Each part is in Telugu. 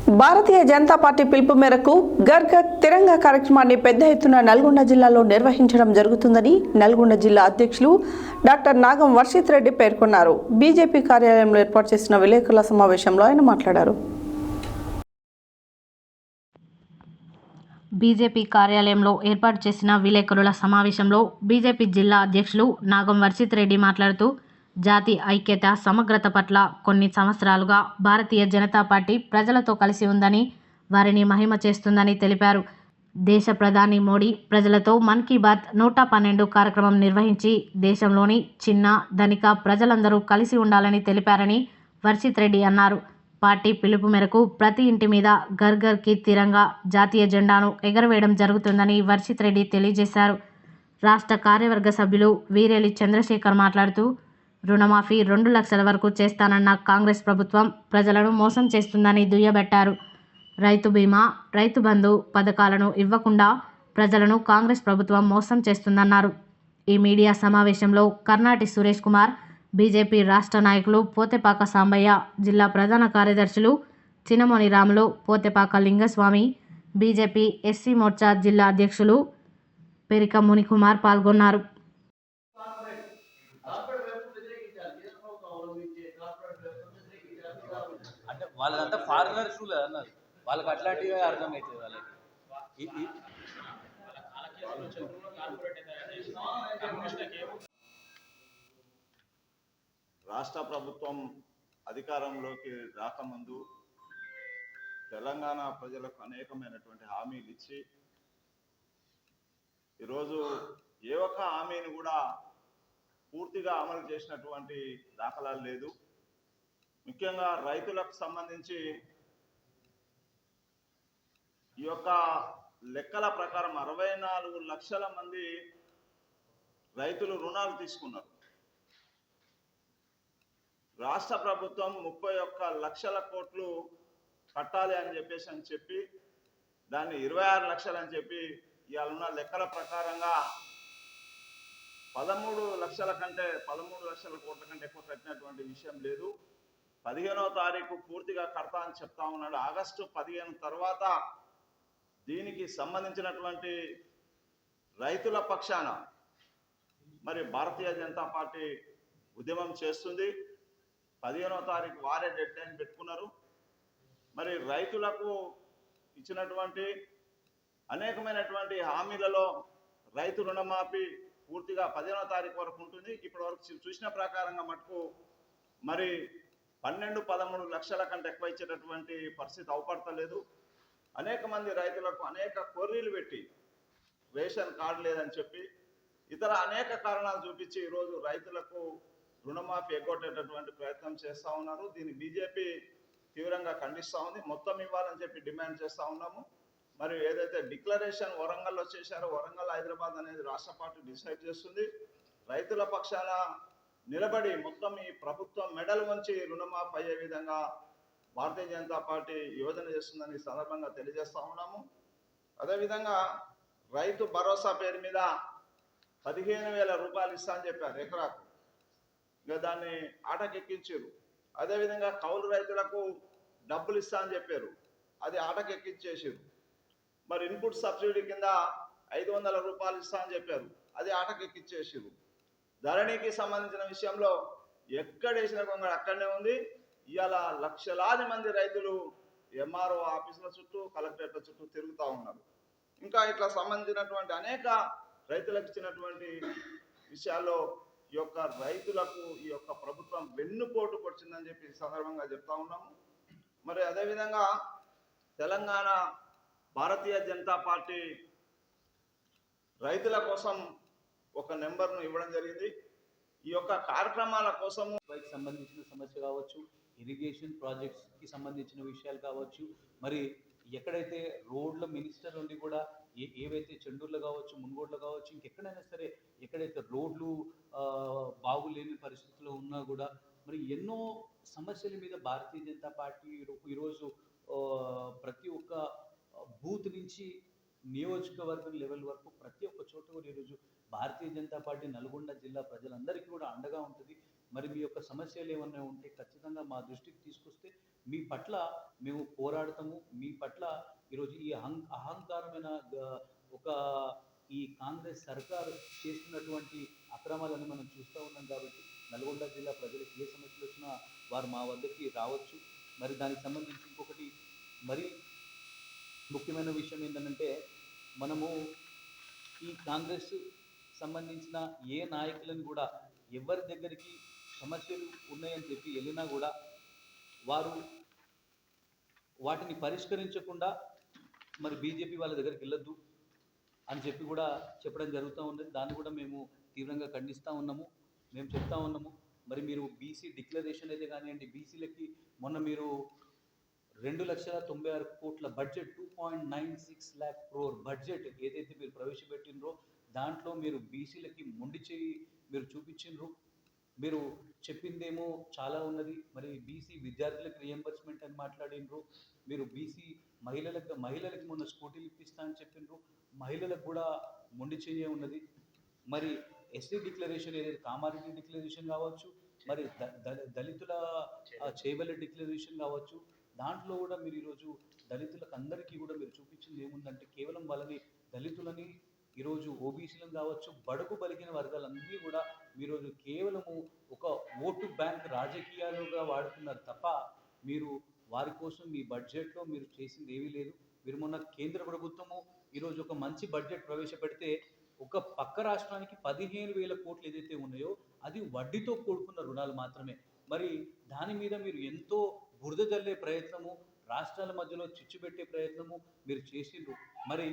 భారతీయ జనతా పార్టీ పిలుపు మేరకు ఘర్ ఘర్ తిరంగా కార్యక్రమాన్ని పెద్ద ఎత్తున నల్గొండ జిల్లాలో నిర్వహించడం జరుగుతుందని నల్గొండ జిల్లా అధ్యక్షులు డాక్టర్ నాగం వర్షిత్ రెడ్డి పేర్కొన్నారు. బీజేపీ కార్యాలయంలో ఏర్పాటు చేసిన విలేకరుల సమావేశంలో ఆయన మాట్లాడారు. బీజేపీ కార్యాలయంలో ఏర్పాటు చేసిన విలేకరుల సమావేశంలో బీజేపీ జిల్లా అధ్యక్షులు నాగం వర్షిత్ రెడ్డి మాట్లాడుతూ జాతి ఐక్యత సమగ్రత పట్ల కొన్ని సంవత్సరాలుగా భారతీయ జనతా పార్టీ ప్రజలతో కలిసి ఉందని, వారిని మహిమ చేస్తుందని తెలిపారు. దేశ ప్రధాని మోడీ ప్రజలతో మన్ కీ బాత్ 112 కార్యక్రమం నిర్వహించి దేశంలోని చిన్న ధనిక ప్రజలందరూ కలిసి ఉండాలని తెలిపారని వర్షిత్ రెడ్డి అన్నారు. పార్టీ పిలుపు మేరకు ప్రతి ఇంటి మీద ఘర్ ఘర్ కి తిరంగా జాతీయ జెండాను ఎగరవేయడం జరుగుతుందని వర్షిత్ రెడ్డి తెలియజేశారు. రాష్ట్ర కార్యవర్గ సభ్యులు వీరేలి చంద్రశేఖర్ మాట్లాడుతూ రుణమాఫీ 2 లక్షల వరకు చేస్తానన్న కాంగ్రెస్ ప్రభుత్వం ప్రజలను మోసం చేస్తుందని దుయ్యబట్టారు. రైతు బీమా, రైతు బంధు పథకాలను ఇవ్వకుండా ప్రజలను కాంగ్రెస్ ప్రభుత్వం మోసం చేస్తుందన్నారు. ఈ మీడియా సమావేశంలో కర్నాటి సురేష్ కుమార్, బీజేపీ రాష్ట్ర నాయకులు పోతెపాక సాంబయ్య, జిల్లా ప్రధాన కార్యదర్శులు చినమోని రాములు, పోతెపాక లింగస్వామి, బీజేపీ ఎస్సీ మోర్చా జిల్లా అధ్యక్షులు పెరిక మునికుమార్ పాల్గొన్నారు. అంటే వాళ్ళంతా ఫారినర్స్ అన్నారు, వాళ్ళకి అట్లాంటివే అర్థమవుతుంది. వాళ్ళకి రాష్ట్ర ప్రభుత్వం అధికారంలోకి రాకముందు తెలంగాణ ప్రజలకు అనేకమైనటువంటి హామీలు ఇచ్చి ఈరోజు ఏ ఒక్క హామీని కూడా పూర్తిగా అమలు చేసినటువంటి దాఖలాలు లేదు. ముఖ్యంగా రైతులకు సంబంధించి ఈ యొక్క లెక్కల ప్రకారం 64 లక్షల మంది రైతులు రుణాలు తీసుకున్నారు. రాష్ట్ర ప్రభుత్వం 31 లక్షల కోట్లు కట్టాలి అని చెప్పి దాన్ని 26 లక్షలు అని చెప్పి ఇవాళ ఉన్న లెక్కల ప్రకారంగా 13 లక్షల కోట్ల కంటే ఎక్కువ కట్టినటువంటి విషయం లేదు. 15వ తారీఖు పూర్తిగా కడతా అని చెప్తా ఉన్నాడు. ఆగస్టు 15 తర్వాత దీనికి సంబంధించినటువంటి రైతుల పక్షాన మరి భారతీయ జనతా పార్టీ ఉద్యమం చేస్తుంది. 15వ తారీఖు వారే డెడ్ లైన్ పెట్టుకున్నారు. మరి రైతులకు ఇచ్చినటువంటి అనేకమైనటువంటి హామీలలో రైతు రుణమాఫీ పూర్తిగా 15వ తారీఖు వరకు ఉంటుంది. ఇప్పటి వరకు చూసిన ప్రకారంగా మటుకు మరి 12-13 లక్షల కంటే ఎక్కువ ఇచ్చేటటువంటి పరిస్థితి అవపడతలేదు. అనేక మంది రైతులకు అనేక కొర్రీలు పెట్టి రేషన్ కార్డు లేదని చెప్పి ఇతర అనేక కారణాలు చూపించి ఈరోజు రైతులకు రుణమాఫీ ఎగ్గొట్టేటటువంటి ప్రయత్నం చేస్తూ ఉన్నారు. దీన్ని బీజేపీ తీవ్రంగా ఖండిస్తూ ఉంది. మొత్తం ఇవ్వాలని చెప్పి డిమాండ్ చేస్తూ ఉన్నాము. మరి ఏదైతే డిక్లరేషన్ వరంగల్లో చేశారో, వరంగల్ హైదరాబాద్ అనేది రాష్ట్ర పార్టీ డిసైడ్ చేస్తుంది. రైతుల పక్షాన నిలబడి మొత్తం ఈ ప్రభుత్వం మెడల్ వంచి రుణమాఫీ అయ్యే విధంగా భారతీయ జనతా పార్టీ యోజన చేస్తుందని సందర్భంగా తెలియజేస్తూ ఉన్నాము. అదేవిధంగా రైతు భరోసా పేరు మీద 15,000 రూపాయలు ఇస్తా అని చెప్పారు ఎకరాకు. ఇంకా దాన్ని ఆటకెక్కించారు. అదేవిధంగా కౌలు రైతులకు డబ్బులు ఇస్తా అని చెప్పారు, అది ఆటకెక్కించేసారు. మరి ఇన్పుట్ సబ్సిడీ కింద 500 రూపాయలు ఇస్తా అని చెప్పారు, అది ఆటకెక్కించేసారు. ధరణికి సంబంధించిన విషయంలో ఎక్కడ వేసిన కొంగడు అక్కడనే ఉంది. ఇవాళ లక్షలాది మంది రైతులు ఎంఆర్ఓ ఆఫీసుల చుట్టూ, కలెక్టరేట్ల చుట్టూ తిరుగుతూ ఉన్నారు. ఇంకా ఇట్లా సంబంధించినటువంటి అనేక రైతులకు ఇచ్చినటువంటి విషయాల్లో ఈ యొక్క రైతులకు ఈ యొక్క ప్రభుత్వం వెన్నుపోటు పొడిచిందని చెప్పి సందర్భంగా చెప్తా ఉన్నాము. మరి అదేవిధంగా తెలంగాణ భారతీయ జనతా పార్టీ రైతుల కోసం ఒక నెంబర్ను ఇవ్వడం జరిగింది. ఈ యొక్క కార్యక్రమాల కోసము సంబంధించిన సమస్య కావచ్చు, ఇరిగేషన్ ప్రాజెక్ట్స్కి సంబంధించిన విషయాలు కావచ్చు, మరి ఎక్కడైతే రోడ్ల మినిస్టర్ నుండి కూడా ఏవైతే చెండూర్లు కావచ్చు, మున్గోడ్లు కావచ్చు, ఇంకెక్కడైనా సరే ఎక్కడైతే రోడ్లు బాగులేని పరిస్థితుల్లో ఉన్నా కూడా మరి ఎన్నో సమస్యల మీద భారతీయ జనతా పార్టీ ఈరోజు ప్రతి ఒక్క బూత్ నుంచి నియోజకవర్గం లెవెల్ వరకు ప్రతి ఒక్క చోట కూడా ఈరోజు భారతీయ జనతా పార్టీ నల్గొండ జిల్లా ప్రజలందరికీ కూడా అండగా ఉంటుంది. మరి మీ యొక్క సమస్యలు ఏమన్నా ఉంటే ఖచ్చితంగా మా దృష్టికి తీసుకొస్తే మీ పట్ల మేము పోరాడతాము. మీ పట్ల ఈరోజు ఈ అహంకారమైన ఒక ఈ కాంగ్రెస్ సర్కారు చేస్తున్నటువంటి అక్రమాలను మనం చూస్తూ ఉన్నాం. కాబట్టి నల్గొండ జిల్లా ప్రజలకు ఏ సమస్యలు వచ్చినా వారు మా వద్దకి రావచ్చు. మరి దానికి సంబంధించి ఇంకొకటి మరి ముఖ్యమైన విషయం ఏంటంటే, మనము ఈ కాంగ్రెస్ సంబంధించిన ఏ నాయకులను కూడా ఎవరి దగ్గరికి సమస్యలు ఉన్నాయని చెప్పి వెళ్ళినా కూడా వారు వాటిని పరిష్కరించకుండా మరి బీజేపీ వాళ్ళ దగ్గరికి వెళ్ళొద్దు అని చెప్పి కూడా చెప్పడం జరుగుతూ ఉంది. దాన్ని కూడా మేము తీవ్రంగా ఖండిస్తూ ఉన్నాము. మేము చెప్తా ఉన్నాము, మరి మీరు బీసీ డిక్లరేషన్ అయితే కానివ్వండి, బీసీలకి మొన్న మీరు 2,96 కోట్ల బడ్జెట్ 2.96 lakh crore బడ్జెట్ ఏదైతే మీరు ప్రవేశపెట్టినరో దాంట్లో మీరు బీసీలకి మొండి చేయి మీరు చూపించిండ్రు. మీరు చెప్పిందేమో చాలా ఉన్నది. మరి బీసీ విద్యార్థులకు రియంబర్స్మెంట్ అని మాట్లాడినరు. మీరు బీసీ మహిళలకు మొన్న స్కూటీలు ఇప్పిస్తా అని చెప్పిండ్రు. మహిళలకు కూడా మొండి చేయ ఉన్నది. మరి ఎస్సీ డిక్లరేషన్ ఏదైతే కామారెడ్డి డిక్లరేషన్ కావచ్చు, మరి దళితుల చేవెళ్ళ డిక్లరేషన్ కావచ్చు, దాంట్లో కూడా మీరు ఈరోజు దళితులకు అందరికీ కూడా మీరు చూపించింది ఏముందంటే కేవలం వాళ్ళని దళితులని ఈరోజు ఓబీసీలను కావచ్చు, బడుగు బలిగిన వర్గాలన్నీ కూడా ఈరోజు కేవలము ఒక ఓటు బ్యాంక్ రాజకీయాలుగా వాడుతున్నారు తప్ప మీరు వారి కోసం మీ బడ్జెట్లో మీరు చేసింది ఏమీ లేదు. మీరు మొన్న కేంద్ర ప్రభుత్వము ఈరోజు ఒక మంచి బడ్జెట్ ప్రవేశపెడితే ఒక పక్క రాష్ట్రానికి 15,000 కోట్లు ఏదైతే ఉన్నాయో అది వడ్డీతో కూడుకున్న రుణాలు మాత్రమే. మరి దాని మీద మీరు ఎంతో బురద జల్లే ప్రయత్నము, రాష్ట్రాల మధ్యలో చిచ్చు పెట్టే ప్రయత్నము మీరు చేసిండ్రు. మరి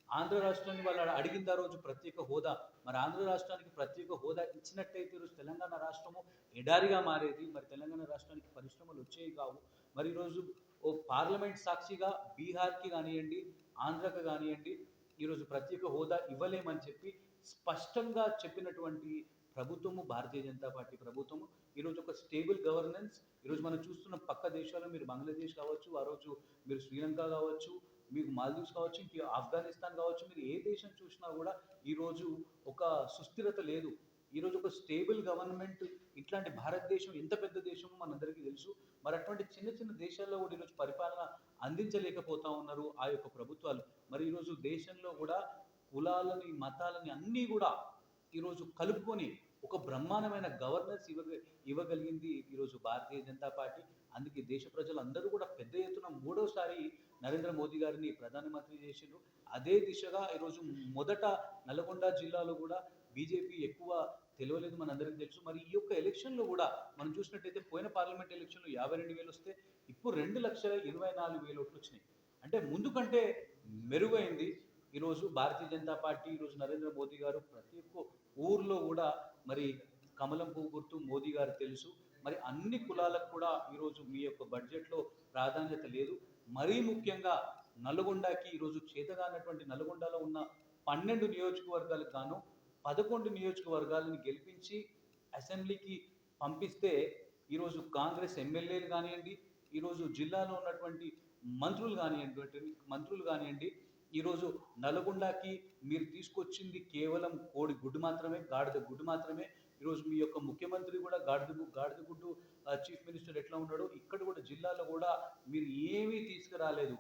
ఆంధ్ర రాష్ట్రాన్ని వాళ్ళు అడిగిన రోజు ప్రత్యేక హోదా, మరి ఆంధ్ర రాష్ట్రానికి ప్రత్యేక హోదా ఇచ్చినట్టయితే ఈరోజు తెలంగాణ రాష్ట్రము ఎడారిగా మారేది. మరి తెలంగాణ రాష్ట్రానికి పరిశ్రమలు వచ్చేవి కావు. మరి ఈరోజు ఓ పార్లమెంట్ సాక్షిగా బీహార్కి కానివ్వండి, ఆంధ్రకి కానివ్వండి ఈరోజు ప్రత్యేక హోదా ఇవ్వలేమని చెప్పి స్పష్టంగా చెప్పినటువంటి ప్రభుత్వము భారతీయ జనతా పార్టీ ప్రభుత్వము. ఈరోజు ఒక స్టేబుల్ గవర్నెన్స్ ఈరోజు మనం చూస్తున్న పక్క దేశాల్లో మీరు బంగ్లాదేశ్ కావచ్చు, ఆ రోజు మీరు శ్రీలంక కావచ్చు, మీకు మాల్దీవ్స్ కావచ్చు, ఇంక ఆఫ్ఘనిస్తాన్ కావచ్చు, మీరు ఏ దేశం చూసినా కూడా ఈరోజు ఒక సుస్థిరత లేదు. ఈరోజు ఒక స్టేబుల్ గవర్నమెంట్ ఇట్లాంటి భారతదేశం ఎంత పెద్ద దేశమో మనందరికీ తెలుసు. మరి అటువంటి చిన్న చిన్న దేశాల్లో కూడా ఈరోజు పరిపాలన అందించలేకపోతా ఉన్నారు ఆ యొక్క ప్రభుత్వాలు. మరి ఈరోజు దేశంలో కూడా కులాలని మతాలని అన్నీ కూడా ఈరోజు కలుపుకొని ఒక బ్రహ్మాండమైన గవర్నెన్స్ ఇవ్వగలిగింది ఈరోజు భారతీయ జనతా పార్టీ. అందుకే దేశ ప్రజలందరూ కూడా పెద్ద ఎత్తున 3వసారి నరేంద్ర మోదీ గారిని ప్రధానమంత్రి చేసిండ్రు. అదే దిశగా ఈరోజు మొదట నల్గొండ జిల్లాలో కూడా బీజేపీ ఎక్కువ తెలియలేదు, మనందరికీ తెలుసు. మరి ఈ యొక్క ఎలక్షన్లో కూడా మనం చూసినట్టయితే పోయిన పార్లమెంట్ ఎలక్షన్లో 52,000 వస్తే ఇప్పుడు 2,24,000 ఓట్లు వచ్చినాయి. అంటే ముందు కంటే మెరుగైంది ఈరోజు భారతీయ జనతా పార్టీ. ఈరోజు నరేంద్ర మోదీ గారు ప్రతి ఒక్క ఊర్లో కూడా మరి కమలం పువ్వు గుర్తు మోదీ గారు తెలుసు. మరి అన్ని కులాలకు కూడా ఈరోజు మీ యొక్క బడ్జెట్లో ప్రాధాన్యత లేదు. మరీ ముఖ్యంగా నల్గొండకి ఈరోజు చేతగానటువంటి నల్గొండలో ఉన్న 12 నియోజకవర్గాలకు గాను 11 నియోజకవర్గాలను గెలిపించి అసెంబ్లీకి పంపిస్తే ఈరోజు కాంగ్రెస్ ఎమ్మెల్యేలు కానివ్వండి, ఈరోజు జిల్లాలో ఉన్నటువంటి మంత్రులు కానివ్వండి ఈరోజు నల్గొండకి మీరు తీసుకొచ్చింది కేవలం కోడి గుడ్డు మాత్రమే, గాడిద గుడ్డు మాత్రమే. ఈరోజు మీ యొక్క ముఖ్యమంత్రి కూడా గాడిద గుడ్డు చీఫ్ మినిస్టర్ ఎట్లా ఉన్నాడో ఇక్కడ కూడా జిల్లాలో కూడా మీరు ఏమీ తీసుకురాలేదు.